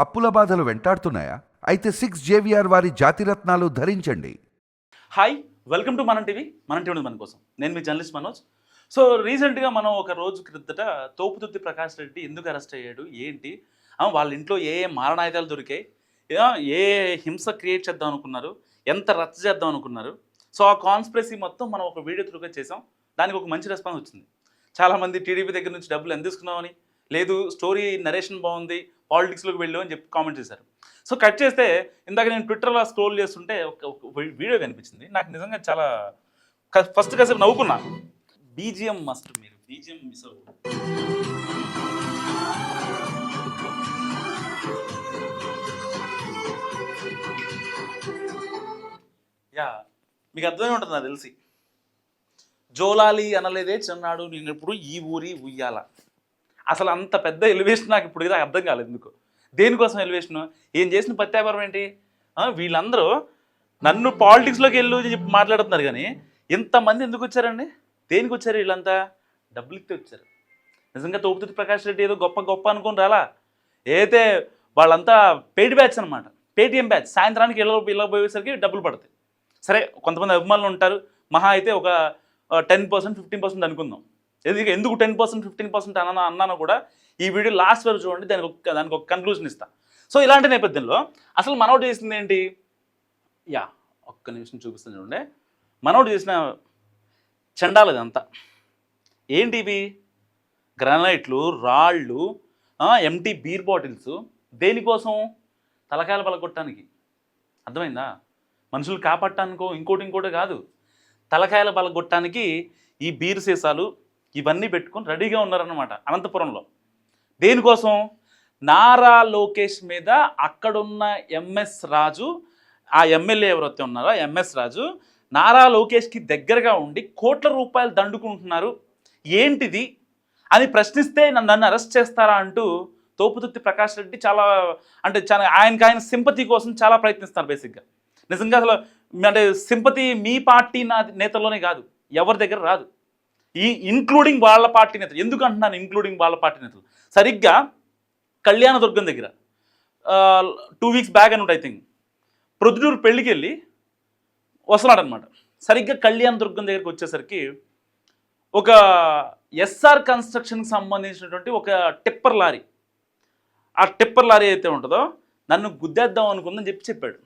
అప్పుల బాధలు వెంటాడుతున్నాయా? అయితే 6 JVR వారి జాతిరత్నాలు ధరించండి. హాయ్, వెల్కమ్ టు మనం టీవీ. మన టీవీ మన కోసం. నేను మీ జర్నలిస్ట్ మనోజ్. సో రీసెంట్గా మనం ఒక రోజు క్రితట తోపుదుర్తి ప్రకాష్ రెడ్డి ఎందుకు అరెస్ట్ అయ్యాడు, ఏంటి, వాళ్ళ ఇంట్లో ఏ ఏ మారణాయుధాలు దొరికాయి, ఏ హింస క్రియేట్ చేద్దాం అనుకున్నారు, ఎంత రచ్చ చేద్దాం అనుకున్నారు. సో ఆ కాన్స్పిరసీ మొత్తం మనం ఒక వీడియో త్రూగా చేసాం. దానికి ఒక మంచి రెస్పాన్స్ వచ్చింది. చాలామంది టీడీపీ దగ్గర నుంచి డబ్బులు ఎంత తీసుకున్నామని, లేదు స్టోరీ నరేషన్ బాగుంది, పాలిటిక్స్లోకి వెళ్ళు అని చెప్పి కామెంట్ చేశారు. సో కట్ చేస్తే ఇందాక నేను ట్విట్టర్లో స్క్రోల్ చేస్తుంటే ఒక వీడియో కనిపించింది. నాకు నిజంగా చాలా ఫస్ట్ కాసేపు నవ్వుకున్నా. బీజిఎం మస్ట్, మీరు బీజిఎం మిస్ అవ్వదు. యా, మీకు అర్థమే ఉంటుంది నాకు తెలిసి. జోలాలి అనలేదే చిన్నాడు నేను ఇప్పుడు ఈ ఊరి ఉయ్యాల. అసలు అంత పెద్ద ఎలివేషన్ నాకు ఇప్పుడు అర్థం కాలేదు ఎందుకు, దేనికోసం ఎలివేషను, ఏం చేసిన ప్రత్యాపారం ఏంటి. వీళ్ళందరూ నన్ను పాలిటిక్స్లోకి వెళ్ళి చెప్పి మాట్లాడుతున్నారు, కానీ ఇంతమంది ఎందుకు వచ్చారండి, దేనికి వచ్చారు వీళ్ళంతా? డబ్బులు ఇస్తే వచ్చారు. నిజంగా తోపుదుర్తి ప్రకాష్ రెడ్డి ఏదో గొప్ప గొప్ప అనుకుని రాలా. అయితే వాళ్ళంతా పెయిడ్ బ్యాచ్ అనమాట, పేటిఎం బ్యాచ్. సాయంత్రానికి ఇళ్ళ పోయేసరికి డబ్బులు పడతాయి. సరే, కొంతమంది అభిమానులు ఉంటారు, మహా అయితే ఒక 10%, 15% అనుకుందాం. ఎందుకు 10%, 15% అన్నానో కూడా ఈ వీడియో లాస్ట్ వరకు చూడండి, దానికి ఒక కన్క్లూజన్ ఇస్తా. సో ఇలాంటి నేపథ్యంలో అసలు మనోడు చేసింది ఏంటి? యా, ఒక్క నిమిషం చూపిస్తాను చూడండి. మనోడు చేసిన చండాలు ఇదంతా ఏంటి? ఇవి గ్రానైట్లు, రాళ్ళు, ఎంటీ బీర్ బాటిల్స్. దేనికోసం? తలకాయలు పలగొట్టడానికి. అర్థమైందా? మనుషులు కాపాడటానికో ఇంకోటి కాదు, తలకాయల పలగొట్టడానికి ఈ బీర్ సీసాలు ఇవన్నీ పెట్టుకొని రెడీగా ఉన్నారన్నమాట అనంతపురంలో. దేనికోసం? నారా లోకేష్ మీద అక్కడున్న ఎంఎస్ రాజు, ఆ ఎమ్మెల్యే ఎవరైతే ఉన్నారో ఎంఎస్ రాజు, నారా లోకేష్కి దగ్గరగా ఉండి కోట్ల రూపాయలు దండుకుంటున్నారు, ఏంటిది అని ప్రశ్నిస్తే నన్ను అరెస్ట్ చేస్తారా అంటూ తోపుదుర్తి ప్రకాష్ రెడ్డి చాలా ఆయన సింపతి కోసం చాలా ప్రయత్నిస్తారు బేసిక్గా. నిజంగా అసలు అంటే సింపతి మీ పార్టీ నేతల్లోనే కాదు, ఎవరి దగ్గర రాదు, ఇంక్లూడింగ్ వాళ్ళ పార్టీ నేతలు. ఎందుకు అంటున్నాను ఇంక్లూడింగ్ వాళ్ళ పార్టీ నేతలు? సరిగ్గా కళ్యాణదుర్గం దగ్గర 2 weeks బ్యాక్ అని ఐ థింక్ ప్రొద్దుటూరు పెళ్ళికి వెళ్ళి వస్తున్నాడు అనమాట. సరిగ్గా కళ్యాణదుర్గం దగ్గరికి వచ్చేసరికి ఒక ఎస్ఆర్ కన్స్ట్రక్షన్కి సంబంధించినటువంటి ఒక టిప్పర్ లారీ, ఆ టిప్పర్ లారీ అయితే ఉంటుందో నన్ను గుద్దేద్దాం అనుకుందని చెప్పాడు.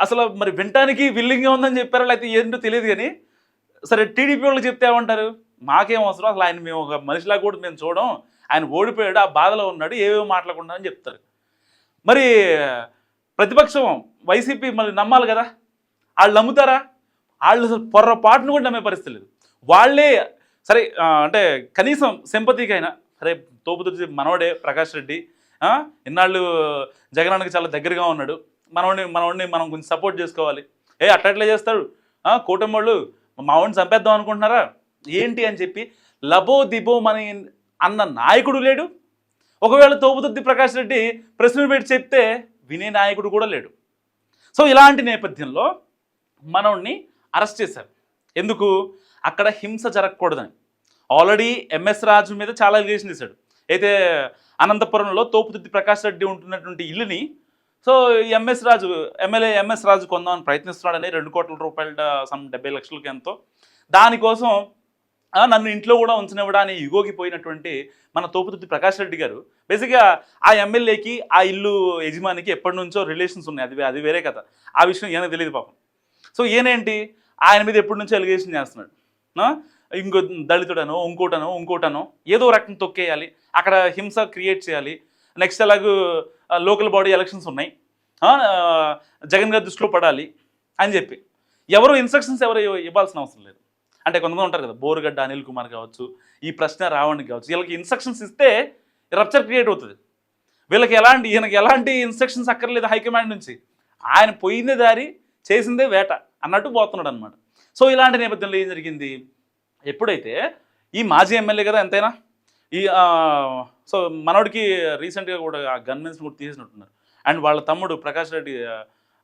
అసలు మరి వినటానికి విల్లింగ్గా ఉందని చెప్పారా లేకపోతే ఏంటో తెలియదు, కానీ సరే టీడీపీ వాళ్ళకి చెప్తే ఏమంటారు, మాకేం అవసరం, అసలు ఆయన మేము ఒక మనిషిలా కూడా మేము చూడం, ఆయన ఓడిపోయాడు, ఆ బాధలో ఉన్నాడు, ఏవేమో మాట్లాడకుండా అని చెప్తారు. మరి ప్రతిపక్షం వైసీపీ మరి నమ్మాలి కదా, వాళ్ళు నమ్ముతారా? వాళ్ళు అసలు పొర్రపాటును కూడా నమ్మే పరిస్థితి లేదు. వాళ్ళే సరే అంటే కనీసం సింపతికైనా సరే తోపుదుర్తి మనవడే ప్రకాష్ రెడ్డి, ఇన్నాళ్ళు జగనానికి చాలా దగ్గరగా ఉన్నాడు, మనవాడిని మనం కొంచెం సపోర్ట్ చేసుకోవాలి. అట్లా చేస్తాడు కూటమి వాళ్ళు, మావాడిని చంపేద్దాం అనుకుంటున్నారా ఏంటి అని చెప్పి లబో దిబోమని అన్న నాయకుడు లేడు. ఒకవేళ తోపుదుర్తి ప్రకాష్ రెడ్డి ప్రెస్ మీట్ పెట్టి చెప్తే వినే నాయకుడు కూడా లేడు. సో ఇలాంటి నేపథ్యంలో మనోడిని అరెస్ట్ చేశారు. ఎందుకు? అక్కడ హింస జరగకూడదని. ఆల్రెడీ ఎంఎస్ రాజు మీద చాలా ఎలిగేషన్ చేశాడు. అయితే అనంతపురంలో తోపుదుర్తి ప్రకాష్ రెడ్డి ఉంటున్నటువంటి ఇల్లుని సో ఎమ్మెల్యే ఎంఎస్ రాజు కొందామని ప్రయత్నిస్తున్నాడని 2 కోట్ల రూపాయల 70 లక్షలకి ఎంతో. దానికోసం నన్ను ఇంట్లో కూడా ఉంచనివ్వడా అని యుగోకి పోయినటువంటి మన తోపుదుర్తి ప్రకాష్ రెడ్డి గారు బేసిక్గా ఆ ఎమ్మెల్యేకి ఆ ఇల్లు యజమానికి ఎప్పటి నుంచో రిలేషన్స్ ఉన్నాయి, అది వేరే కథ. ఆ విషయం ఈయనకు తెలియదు పాపం. సో ఈయనేంటి ఆయన మీద ఎప్పటి నుంచో ఎలిగేషన్ చేస్తున్నాడు, ఇంకో దళితుడనో ఇంకోటనో ఏదో రకం తొక్కేయాలి, అక్కడ హింస క్రియేట్ చేయాలి. నెక్స్ట్ అలాగూ లోకల్ బాడీ ఎలక్షన్స్ ఉన్నాయి, జగన్ గారి దృష్టిలో పడాలి అని చెప్పి ఎవరు ఇన్స్ట్రక్షన్స్ ఇవ్వాల్సిన అవసరం లేదు. అంటే కొంతమంది ఉంటారు కదా, బోరుగడ్డ అనిల్ కుమార్ కావచ్చు, ఈ ప్రశ్న రావణ్కి కావచ్చు, వీళ్ళకి ఇన్స్ట్రక్షన్స్ ఇస్తే రప్చర్ క్రియేట్ అవుతుంది. ఈయనకి ఎలాంటి ఇన్స్ట్రక్షన్స్ అక్కర్లేదు హైకమాండ్ నుంచి, ఆయన పోయిందే దారి చేసిందే వేట అన్నట్టు పోతున్నాడు అనమాట. సో ఇలాంటి నేపథ్యంలో ఏం జరిగింది, ఎప్పుడైతే ఈ మాజీ ఎమ్మెల్యే కదా ఎంతైనా సో మనోడికి రీసెంట్గా కూడా ఆ గన్మెన్స్ కూడా తీసేసినట్టున్నారు. అండ్ వాళ్ళ తమ్ముడు ప్రకాష్ రెడ్డి,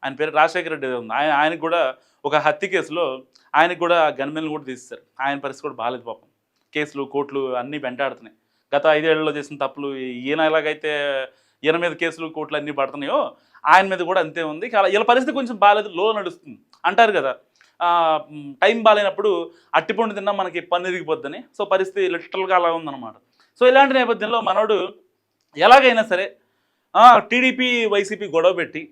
ఆయన పేరు రాజశేఖర రెడ్డి ఉంది, ఆయనకు కూడా ఒక హత్య కేసులో ఆయనకు కూడా గన్మెన్లు కూడా తీసేశారు. ఆయన పరిస్థితి కూడా బాగాలేదు పాపం. కేసులు కోర్టులు అన్నీ వెంటాడుతున్నాయి. గత 5 ఏళ్లలో చేసిన తప్పులు ఈయన ఎలాగైతే ఈయన మీద కేసులు కోట్లు అన్నీ పడుతున్నాయో ఆయన మీద కూడా అంతే ఉంది. వీళ్ళ పరిస్థితి కొంచెం బాగాలేదు, లో నడుస్తుంది అంటారు కదా. టైం బాగాలేనప్పుడు అట్టిపండు తిన్నా మనకి పన్ను ఇరిగిపోద్దని. సో పరిస్థితి లిటరల్గా అలా ఉందన్నమాట. సో ఇలాంటి నేపథ్యంలో మనోడు ఎలాగైనా సరే టీడీపీ వైసీపీ గొడవ పెట్టి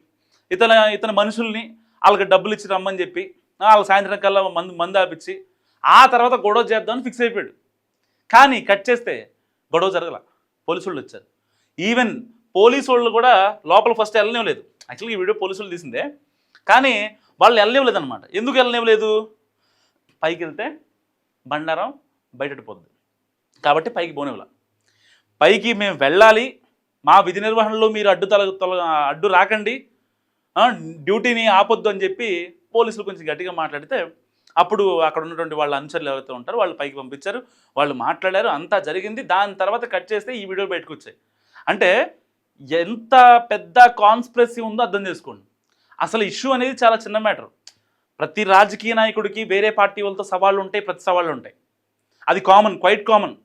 ఇతని మనుషుల్ని వాళ్ళకి డబ్బులు ఇచ్చి రమ్మని చెప్పి వాళ్ళు సాయంత్రం కల్లా మందు ఆపించి ఆ తర్వాత గొడవ చేద్దామని ఫిక్స్ అయిపోయాడు. కానీ కట్ చేస్తే గొడవ జరగల, పోలీసు వాళ్ళు వచ్చారు. ఈవెన్ పోలీసు వాళ్ళు కూడా లోపల ఫస్ట్ వెళ్ళనివ్వలేదు. యాక్చువల్గా ఈ వీడియో పోలీసు వాళ్ళు తీసిందే, కానీ వాళ్ళు వెళ్ళనివ్వలేదు అనమాట. ఎందుకు వెళ్ళనివ్వలేదు? పైకి వెళ్తే బండారం బయటపోద్ది కాబట్టి పైకి పోనివ్వలే. పైకి మేము వెళ్ళాలి, మా విధి నిర్వహణలో మీరు అడ్డు రాకండి, డ్యూటీని ఆపొద్దు అని చెప్పి పోలీసులు కొంచెం గట్టిగా మాట్లాడితే అప్పుడు అక్కడ ఉన్నటువంటి వాళ్ళ అనుచరులు ఎవరైతే ఉంటారో వాళ్ళు పైకి పంపించారు, వాళ్ళు మాట్లాడారు, అంతా జరిగింది. దాని తర్వాత కట్ చేస్తే ఈ వీడియో బయటకు వచ్చాయి. అంటే ఎంత పెద్ద కాన్స్పిరసీ ఉందో అర్థం చేసుకోండి. అసలు ఇష్యూ అనేది చాలా చిన్న మ్యాటర్. ప్రతి రాజకీయ నాయకుడికి వేరే పార్టీ వాళ్ళతో సవాళ్ళు ఉంటాయి, ప్రతి సవాళ్ళు ఉంటాయి. అది కామన్, క్వైట్ కామన్.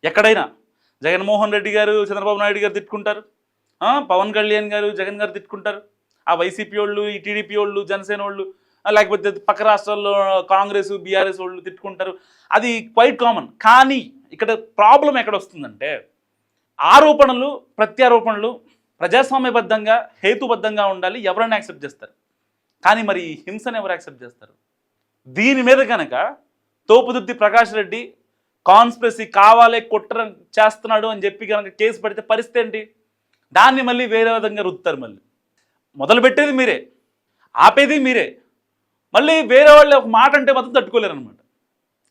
ఎక్కడైనా జగన్మోహన్ రెడ్డి గారు చంద్రబాబు నాయుడు గారు తిట్టుకుంటారు, పవన్ కళ్యాణ్ గారు జగన్ గారు తిట్టుకుంటారు, ఆ వైసీపీ వాళ్ళు, ఈ టీడీపీ వాళ్ళు, జనసేన వాళ్ళు, లేకపోతే పక్క రాష్ట్రాల్లో కాంగ్రెస్ బీఆర్ఎస్ వాళ్ళు తిట్టుకుంటారు. అది క్వైట్ కామన్. కానీ ఇక్కడ ప్రాబ్లం ఎక్కడ వస్తుందంటే ఆరోపణలు ప్రత్యారోపణలు ప్రజాస్వామ్యబద్ధంగా హేతుబద్ధంగా ఉండాలి, ఎవరైనా యాక్సెప్ట్ చేస్తారు. కానీ మరి హింసను ఎవరు యాక్సెప్ట్ చేస్తారు? దీని మీద కనుక తోపుదుర్తి ప్రకాష్ రెడ్డి కాన్స్పిరసీ కావాలే కుట్ర చేస్తున్నాడు అని చెప్పి కనుక కేసు పెడితే పరిస్థితి ఏంటి? దాన్ని మళ్ళీ వేరే విధంగా రుద్దుతారు. మళ్ళీ మొదలుపెట్టేది మీరే, ఆపేది మీరే. మళ్ళీ వేరే వాళ్ళు ఒక మాట అంటే మాత్రం తట్టుకోలేరు అనమాట.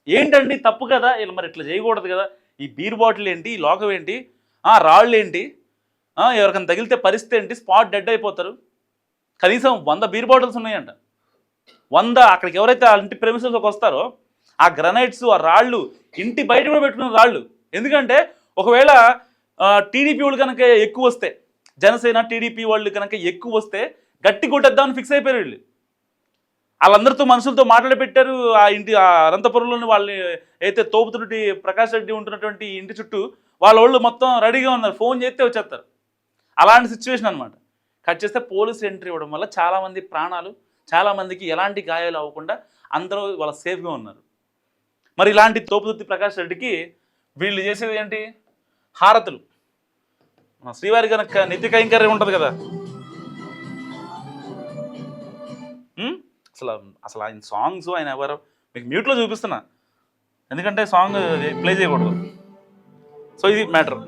ఏంటండి తప్పు కదా, ఇలా మరి ఇట్లా చేయకూడదు కదా, ఈ బీర్ బాటిల్ ఏంటి, ఈ లోకం ఏంటి, రాళ్ళు ఏంటి, ఎవరికైనా తగిలితే పరిస్థితి ఏంటి, స్పాట్ డెడ్ అయిపోతారు. కనీసం 100 బీర్ బాటిల్స్ ఉన్నాయంట. 100 అక్కడికి ఎవరైతే ఆ ఇంటి ప్రెమిసెస్లోకి వస్తారో ఆ గ్రనైట్స్, ఆ రాళ్ళు ఇంటి బయట కూడా పెట్టుకున్న రాళ్ళు. ఎందుకంటే ఒకవేళ టీడీపీ వాళ్ళు కనుక ఎక్కువ వస్తే, జనసేన టీడీపీ వాళ్ళు కనుక ఎక్కువ వస్తే గట్టి కొట్టేద్దామని ఫిక్స్ అయిపోయారు వీళ్ళు. వాళ్ళందరితో మనుషులతో మాట్లాడి పెట్టారు. ఆ ఇంటి అనంతపురంలోని వాళ్ళని అయితే తోపుతుడి ప్రకాష్ రెడ్డి ఉంటున్నటువంటి ఇంటి చుట్టూ వాళ్ళు మొత్తం రెడీగా ఉన్నారు, ఫోన్ చేస్తే వచ్చేస్తారు. అలాంటి సిచ్యువేషన్ అనమాట. కట్ చేస్తే పోలీసు ఎంట్రీ ఇవ్వడం వల్ల చాలామంది ప్రాణాలు, చాలామందికి ఎలాంటి గాయాలు అవ్వకుండా అందరూ వాళ్ళ సేఫ్గా ఉన్నారు. మరి ఇలాంటి తోపుదుర్తి ప్రకాష్ రెడ్డికి వీళ్ళు చేసేది ఏంటి? హారతులు. మన శ్రీవారి కనుక నిత్య కైంకర్యం ఉంటుంది కదా, అసలు ఆయన సాంగ్స్ ఆయన ఎవరు మీకు మ్యూట్లో చూపిస్తున్నా, ఎందుకంటే సాంగ్ ప్లే చేయకూడదు. సో ఇది మ్యాటర్.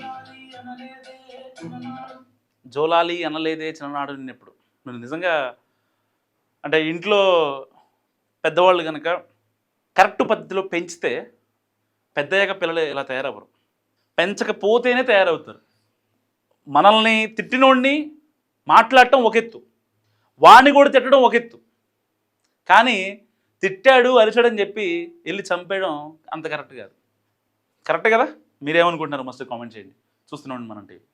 జోలాలి అనలేదే చిన్ననాడు నిన్నెప్పుడు. మీరు నిజంగా అంటే ఇంట్లో పెద్దవాళ్ళు కనుక కరెక్ట్ పద్ధతిలో పెంచితే పెద్దయ్యాక పిల్లలు ఇలా తయారవ్వరు, పెంచకపోతేనే తయారవుతారు. మనల్ని తిట్టినోడిని మాట్లాడటం ఒక ఎత్తు, వాడిని కూడా తిట్టడం ఒక ఎత్తు, కానీ తిట్టాడు అరిచాడని చెప్పి వెళ్ళి చంపేయడం అంత కరెక్ట్ కాదు. కరెక్ట్ కదా? మీరేమనుకుంటున్నారు? మస్తు కామెంట్ చేయండి. చూస్తున్నాండి మనం టీవీ.